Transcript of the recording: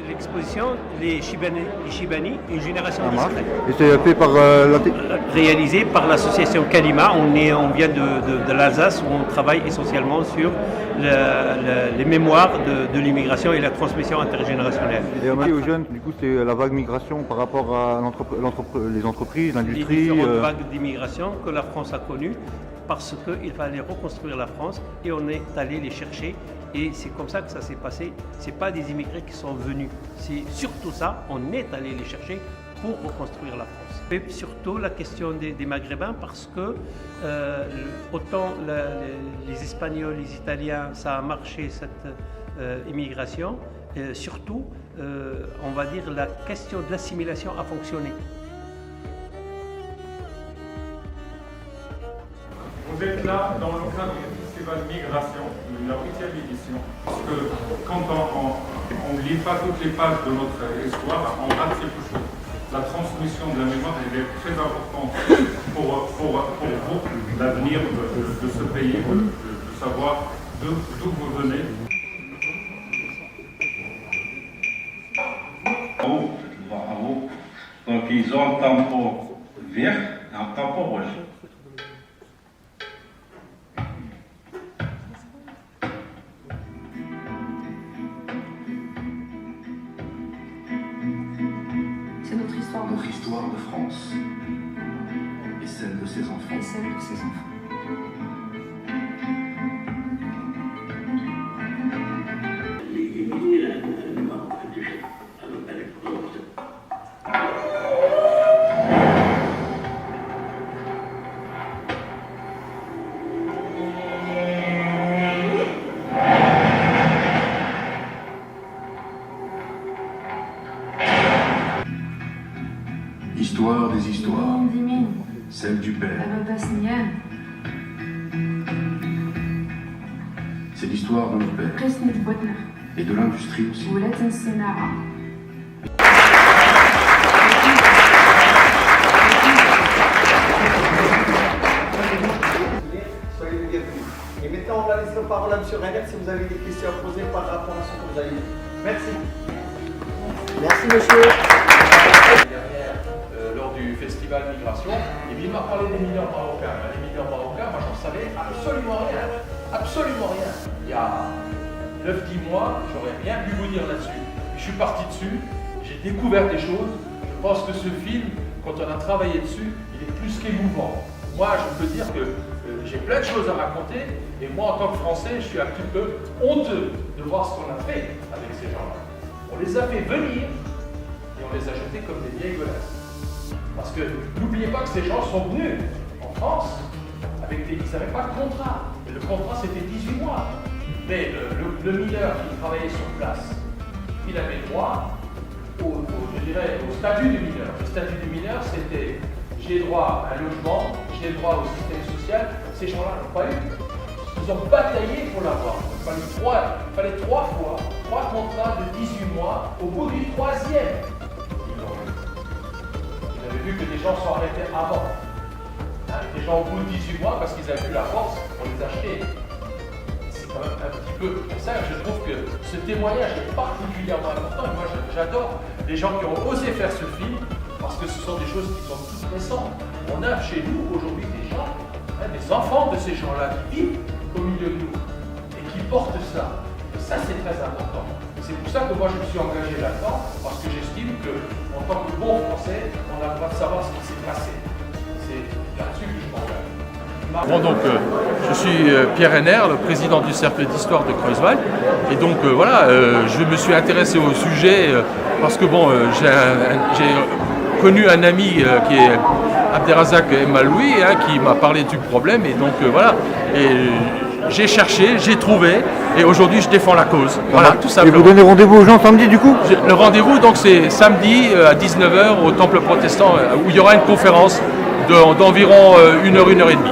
L'exposition, les Chibani, une génération discrète. Et c'est fait par réalisé par l'association Kalima. On vient de l'Alsace où on travaille essentiellement sur les mémoires de l'immigration et la transmission intergénérationnelle. Et on dit aux jeunes, du coup, c'est la vague migration par rapport à les entreprises, l'industrie. Les différentes vagues d'immigration que la France a connues parce qu'il fallait reconstruire la France et on est allé les chercher. Et c'est comme ça que ça s'est passé. Ce n'est pas des immigrés qui sont venus. C'est surtout ça, on est allé les chercher pour reconstruire la France. Et surtout la question des Maghrébins parce que autant les Espagnols, les Italiens, ça a marché cette immigration. Surtout, on va dire, la question de l'assimilation a fonctionné. Vous êtes là dans le cadre du festival Migration, de la 8e édition, parce que quand on ne lit pas toutes les pages de notre histoire, on rate quelque chose. La transmission de la mémoire elle est très importante pour vous, l'avenir de ce pays, de savoir d'où vous venez. Donc ils ont un tampon vert et un tampon rouge. C'est notre histoire de France et celle de ses enfants. Et celle de ses enfants. Histoire des histoires, celle du père. C'est l'histoire de nos pères et de l'industrie aussi. Soyez les bienvenus. Et maintenant, on va laisser la parole à M. Reiner si vous avez des questions à poser par rapport à ce que vous avez dit. Merci. Merci, monsieur. Lors du festival Migration, et puis il m'a parlé des mineurs marocains. Les mineurs marocains, moi j'en savais absolument rien. Absolument rien. Il y a 9-10 mois, j'aurais rien pu vous dire là-dessus. Je suis parti dessus, j'ai découvert des choses. Je pense que ce film, quand on a travaillé dessus, il est plus qu'émouvant. Moi, je peux dire que j'ai plein de choses à raconter, et moi, en tant que Français, je suis un petit peu honteux de voir ce qu'on a fait avec ces gens-là. On les a fait venir, et on les a jetés comme des vieilles godasses. Parce que n'oubliez pas que ces gens sont venus en France, ils n'avaient pas de contrat. Et le contrat, c'était 18 mois. Mais le mineur qui travaillait sur place, il avait droit au statut du mineur. Le statut du mineur, c'était j'ai droit à un logement, j'ai droit au système social. Ces gens-là n'ont pas eu. Ils ont bataillé pour l'avoir. Il fallait 3 fois, 3 contrats de 18 mois. Au bout du 3e, ils l'ont eu. Vous avez vu que des gens sont arrêtés avant. Des gens au bout de 18 mois, parce qu'ils avaient vu la force, on les achetait. C'est quand même un petit peu pour ça que je trouve que ce témoignage est particulièrement important. Et moi, j'adore les gens qui ont osé faire ce film, parce que ce sont des choses qui sont toutes récentes. On a chez nous aujourd'hui des gens, des enfants de ces gens-là qui vivent au milieu de nous et qui portent ça. Et ça, c'est très important. C'est pour ça que moi, je me suis engagé là-dedans, parce que j'estime qu'en tant que bon Français, on a le droit de savoir ce qui s'est passé. C'est là-dessus que je m'engage. Bon, donc, je suis Pierre Reiner, le président du Cercle d'Histoire de Kreuzwald. Et donc, voilà, je me suis intéressé au sujet parce que, bon, j'ai connu un ami qui est Abderrazak Emaloui, qui m'a parlé du problème. Et donc, voilà. Et j'ai cherché, j'ai trouvé, et aujourd'hui, je défends la cause. Voilà, tout simplement. Et vous donnez rendez-vous aux gens samedi, du coup? Le rendez-vous, donc, c'est samedi à 19h au Temple Protestant, où il y aura une conférence d'environ 1 heure, 1 heure et demie.